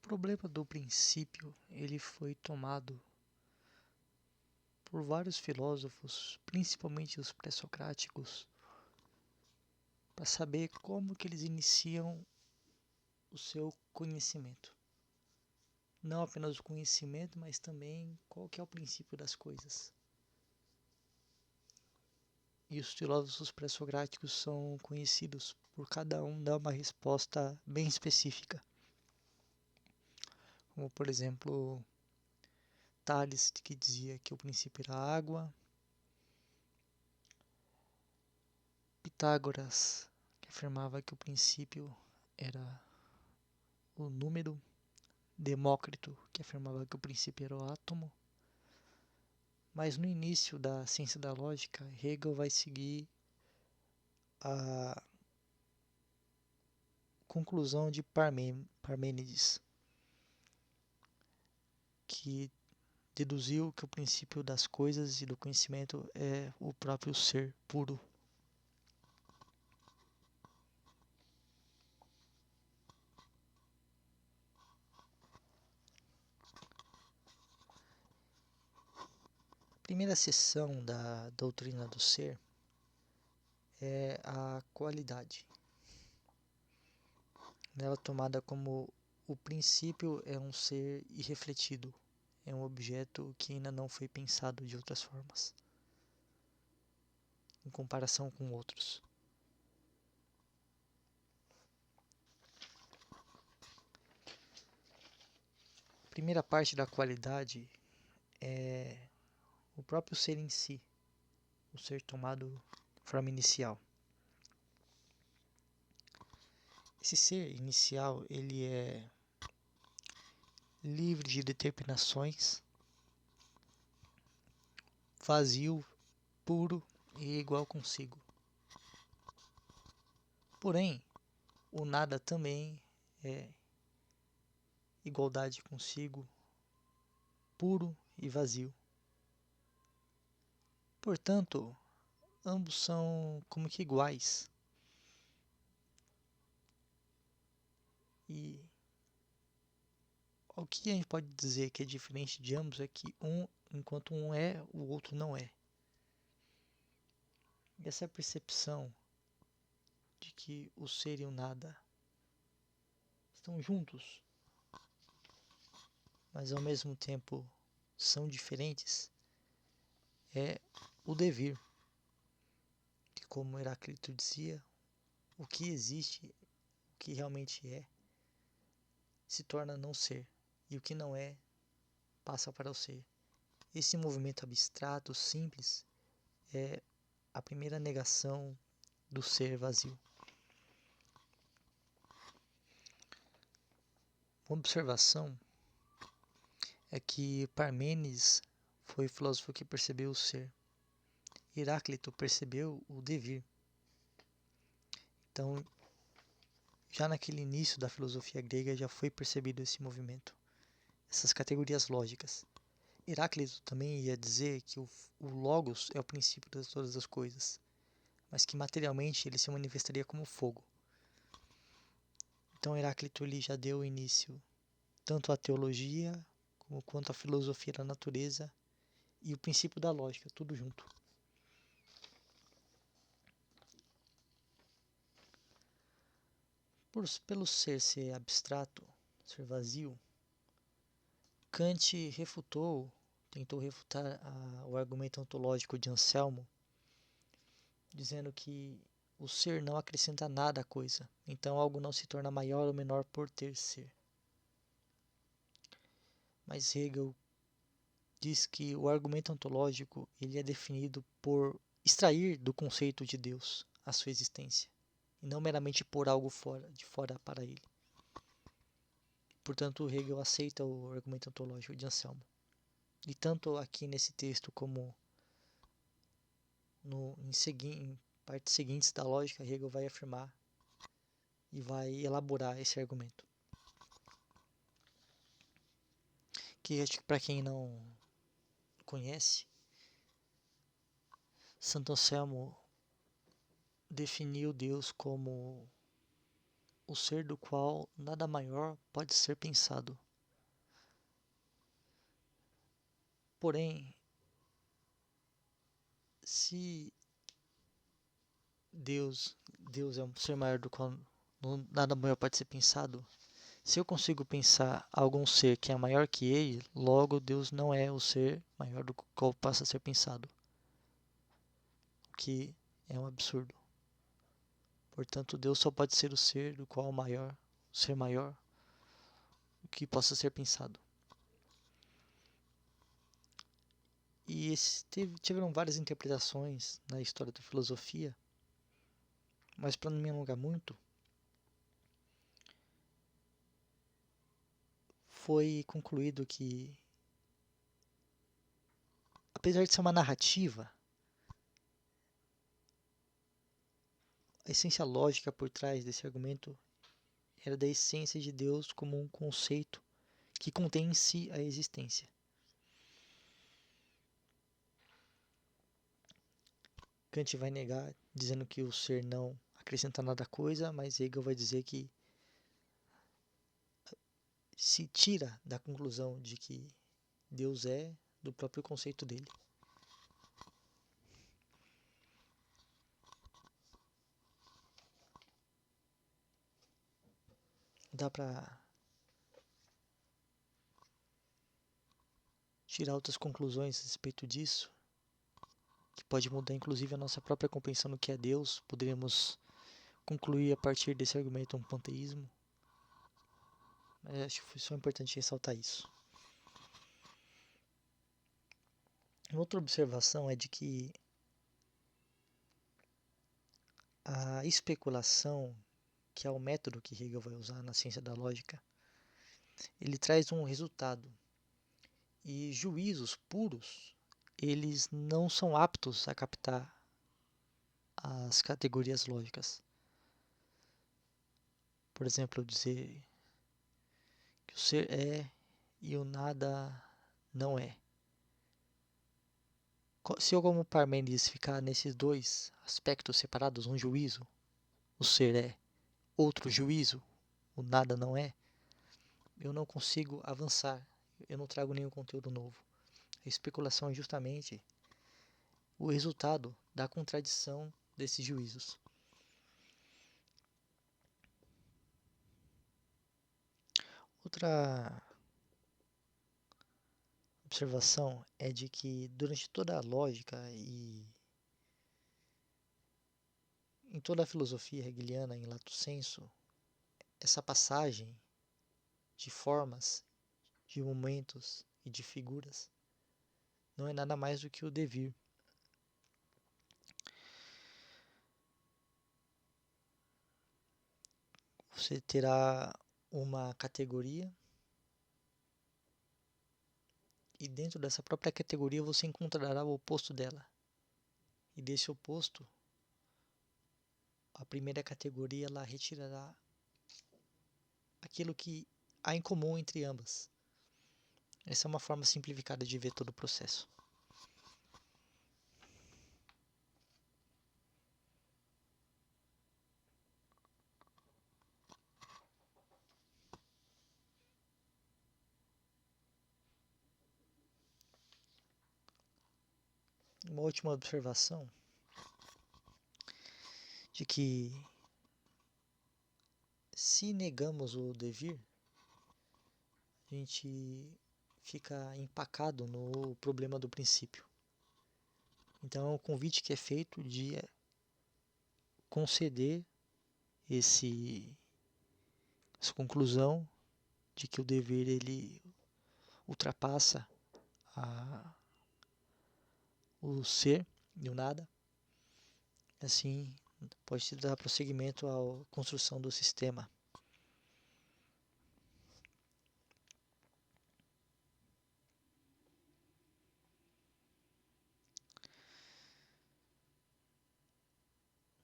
problema do princípio, ele foi tomado por vários filósofos, principalmente os pré-socráticos, para saber como que eles iniciam o seu conhecimento. Não apenas o conhecimento, mas também qual que é o princípio das coisas. E os filósofos pré-socráticos são conhecidos por cada um dar uma resposta bem específica. Como, por exemplo, Tales, que dizia que o princípio era a água. Pitágoras, que afirmava que o princípio era o número. Demócrito, que afirmava que o princípio era o átomo. Mas no início da ciência da lógica, Hegel vai seguir a conclusão de Parmênides, que deduziu que o princípio das coisas e do conhecimento é o próprio ser puro. A primeira seção da doutrina do ser é a qualidade. Nela tomada como o princípio é um ser irrefletido, é um objeto que ainda não foi pensado de outras formas, em comparação com outros. A primeira parte da qualidade é o próprio ser em si, o ser tomado de forma inicial. Esse ser inicial, ele é livre de determinações, vazio, puro e igual consigo. Porém, o nada também é igualdade consigo, puro e vazio. Portanto, ambos são como que iguais. E o que a gente pode dizer que é diferente de ambos é que enquanto um é, o outro não é. E essa percepção de que o ser e o nada estão juntos, mas ao mesmo tempo são diferentes, é o devir. Que, como Heráclito dizia, o que existe, o que realmente é, se torna não ser, e o que não é, passa para o ser. Esse movimento abstrato, simples, é a primeira negação do ser vazio. Uma observação é que Parmênides foi o filósofo que percebeu o ser. Heráclito percebeu o devir. Então, já naquele início da filosofia grega já foi percebido esse movimento, essas categorias lógicas. Heráclito também ia dizer que o logos é o princípio de todas as coisas, mas que materialmente ele se manifestaria como fogo. Então Heráclito ele já deu início tanto à teologia quanto à filosofia da natureza e o princípio da lógica, tudo junto. Pelo ser abstrato, ser vazio, Kant tentou refutar o argumento ontológico de Anselmo, dizendo que o ser não acrescenta nada à coisa, então algo não se torna maior ou menor por ter ser. Mas Hegel diz que o argumento ontológico ele é definido por extrair do conceito de Deus a sua existência, e não meramente por algo de fora para ele. Portanto, Hegel aceita o argumento ontológico de Anselmo. E tanto aqui nesse texto como em partes seguintes da lógica, Hegel vai afirmar e vai elaborar esse argumento. Que acho que para quem não conhece, Santo Anselmo definiu Deus como o ser do qual nada maior pode ser pensado. Porém, se Deus é um ser maior do qual nada maior pode ser pensado, se eu consigo pensar algum ser que é maior que ele, logo Deus não é o ser maior do qual possa ser pensado, o que é um absurdo. Portanto, Deus só pode ser o ser do qual o ser maior que possa ser pensado. E tiveram várias interpretações na história da filosofia, mas para não me alongar muito, foi concluído que, apesar de ser uma narrativa, a essência lógica por trás desse argumento era da essência de Deus como um conceito que contém em si a existência. Kant vai negar, dizendo que o ser não acrescenta nada à coisa, mas Hegel vai dizer que se tira da conclusão de que Deus é do próprio conceito dele. Dá para tirar outras conclusões a respeito disso, que pode mudar inclusive a nossa própria compreensão do que é Deus. Poderíamos concluir a partir desse argumento um panteísmo. Mas acho que foi só importante ressaltar isso. Outra observação é de que a especulação, que é o método que Hegel vai usar na ciência da lógica, ele traz um resultado. E juízos puros, eles não são aptos a captar as categorias lógicas. Por exemplo, dizer que o ser é e o nada não é. Se eu, como Parmênides, ficar nesses dois aspectos separados, um juízo, o ser é, outro juízo, o nada não é, eu não consigo avançar, eu não trago nenhum conteúdo novo. A especulação é justamente o resultado da contradição desses juízos. Outra observação é de que durante toda a lógica e em toda a filosofia hegeliana em lato sensu, essa passagem de formas, de momentos e de figuras não é nada mais do que o devir. Você terá uma categoria e dentro dessa própria categoria você encontrará o oposto dela. E desse oposto, a primeira categoria ela retirará aquilo que há em comum entre ambas. Essa é uma forma simplificada de ver todo o processo. Uma última observação de que se negamos o devir, a gente fica empacado no problema do princípio. Então é um convite que é feito de conceder essa conclusão de que o dever ele ultrapassa o ser e o nada. Assim, pode se dar prosseguimento à construção do sistema.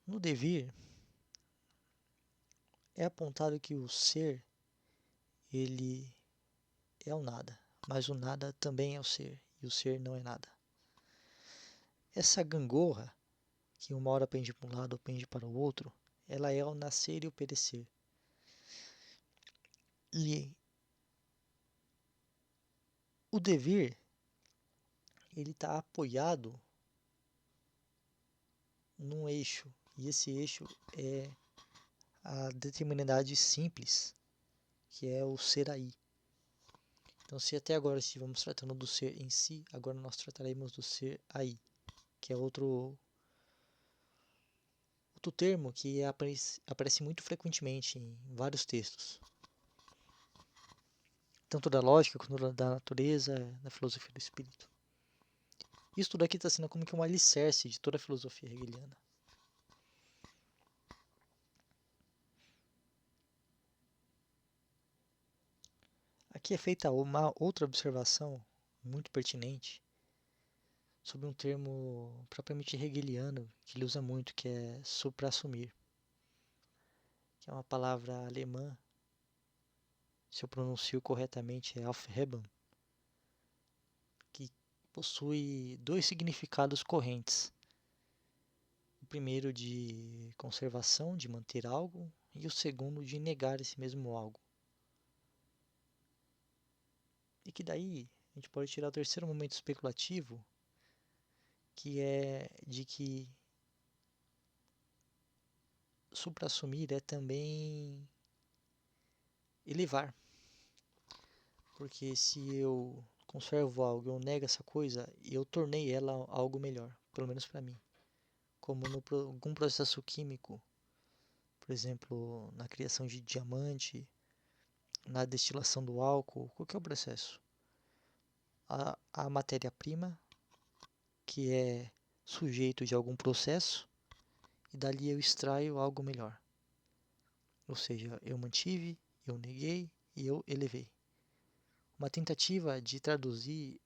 No devir, é apontado que o ser ele é o nada, mas o nada também é o ser, e o ser não é nada. Essa gangorra, que uma hora pende para um lado ou pende para o outro, ela é o nascer e o perecer. E o devir, ele está apoiado num eixo, e esse eixo é a determinidade simples, que é o ser aí. Então, se até agora estivemos tratando do ser em si, agora nós trataremos do ser aí, que é outro termo que aparece muito frequentemente em vários textos, tanto da lógica quanto da natureza, da filosofia do espírito. Isso tudo aqui está sendo como que um alicerce de toda a filosofia hegeliana. Aqui é feita uma outra observação muito pertinente sobre um termo propriamente hegeliano que ele usa muito, que é supra-assumir, que é uma palavra alemã, se eu pronuncio corretamente, é Aufheben, que possui dois significados correntes. O primeiro de conservação, de manter algo, e o segundo de negar esse mesmo algo. E que daí a gente pode tirar o terceiro momento especulativo, que é de que supra-assumir é também elevar. Porque se eu conservo algo, eu nego essa coisa, eu tornei ela algo melhor, pelo menos para mim. Como algum processo químico, por exemplo, na criação de diamante, na destilação do álcool, qualquer processo. A matéria-prima, que é sujeito de algum processo, e dali eu extraio algo melhor. Ou seja, eu mantive, eu neguei e eu elevei. Uma tentativa de traduzir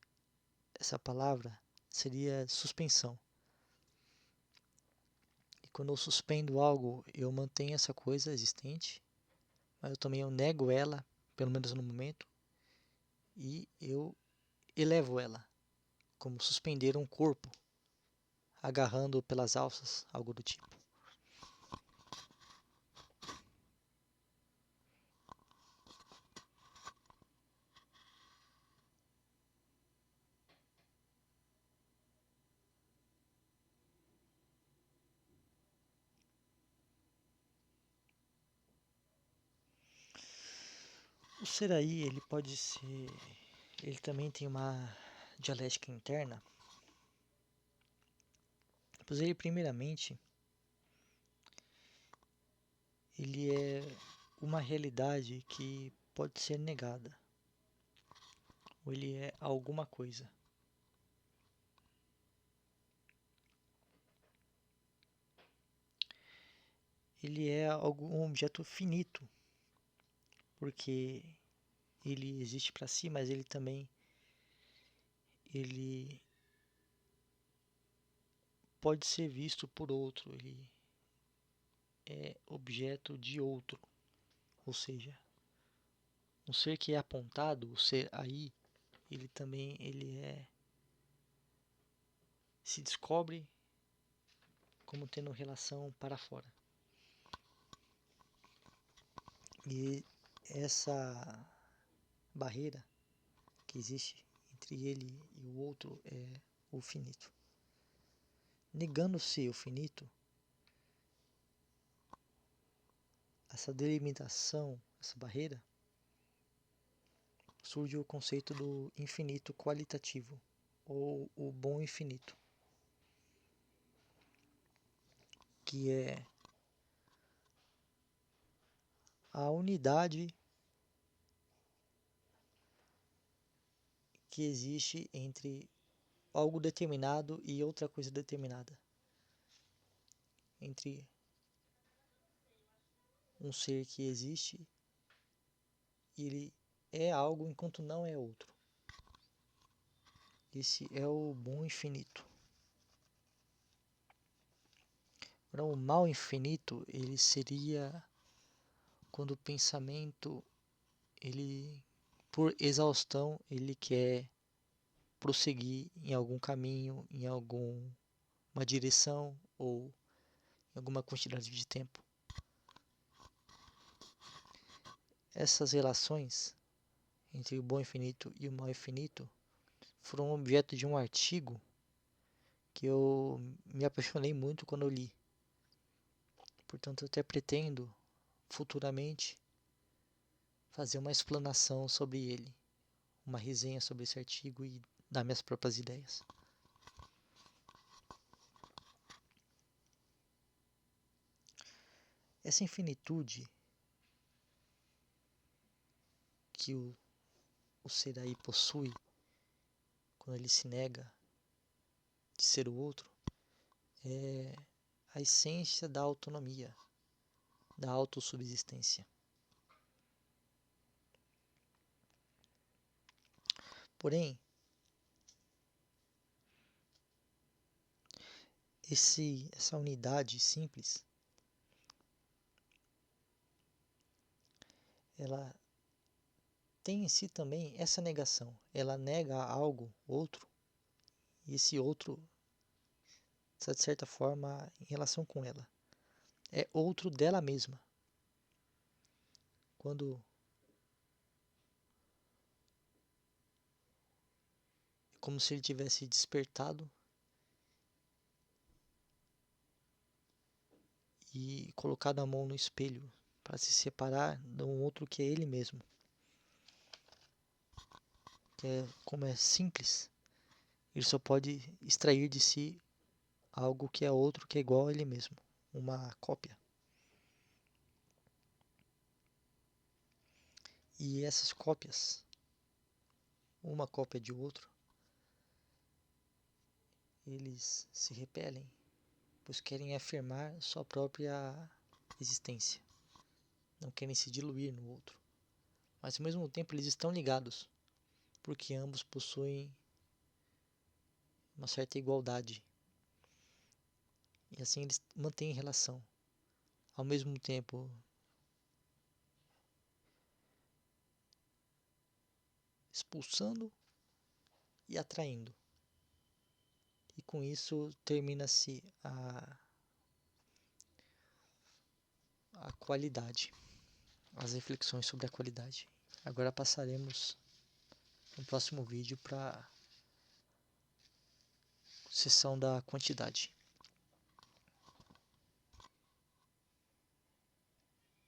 essa palavra seria suspensão. E quando eu suspendo algo, eu mantenho essa coisa existente, mas eu nego ela, pelo menos no momento, e eu elevo ela, como suspender um corpo, agarrando pelas alças, algo do tipo. O ser aí, ele pode ser... Ele também tem uma dialética interna. Pois ele, primeiramente, ele é uma realidade que pode ser negada. Ou ele é alguma coisa. Ele é um objeto finito, porque ele existe para si, mas ele também ele pode ser visto por outro, ele é objeto de outro, ou seja, um ser que é apontado, o ser aí, ele também se descobre como tendo relação para fora. E essa barreira que existe entre ele e o outro é o finito. Negando-se o finito, essa delimitação, essa barreira, surge o conceito do infinito qualitativo, ou o bom infinito, que é a unidade que existe entre algo determinado e outra coisa determinada. Entre um ser que existe e ele é algo enquanto não é outro. Esse é o bom infinito. Agora, o mal infinito, ele seria quando o pensamento, ele, por exaustão, ele quer prosseguir em algum caminho, em alguma direção ou em alguma quantidade de tempo. essas relações entre o bom infinito e o mal infinito foram objeto de um artigo que eu me apaixonei muito quando eu li. Portanto, eu até pretendo futuramente fazer uma explanação sobre ele, uma resenha sobre esse artigo e dar minhas próprias ideias. Essa infinitude que o ser aí possui quando ele se nega de ser o outro é a essência da autonomia, da autossubsistência. Porém, essa unidade simples, ela tem em si também essa negação. Ela nega algo, outro, e esse outro está de certa forma em relação com ela. É outro dela mesma. Quando como se ele tivesse despertado e colocado a mão no espelho para se separar de um outro que é ele mesmo. Como é simples, ele só pode extrair de si algo que é outro, que é igual a ele mesmo, uma cópia. E essas cópias, uma cópia de outro, eles se repelem, pois querem afirmar sua própria existência, não querem se diluir no outro. Mas ao mesmo tempo eles estão ligados, porque ambos possuem uma certa igualdade. E assim eles mantêm relação. Ao mesmo tempo expulsando e atraindo. E com isso termina-se a qualidade, as reflexões sobre a qualidade. Agora passaremos no próximo vídeo para a seção da quantidade.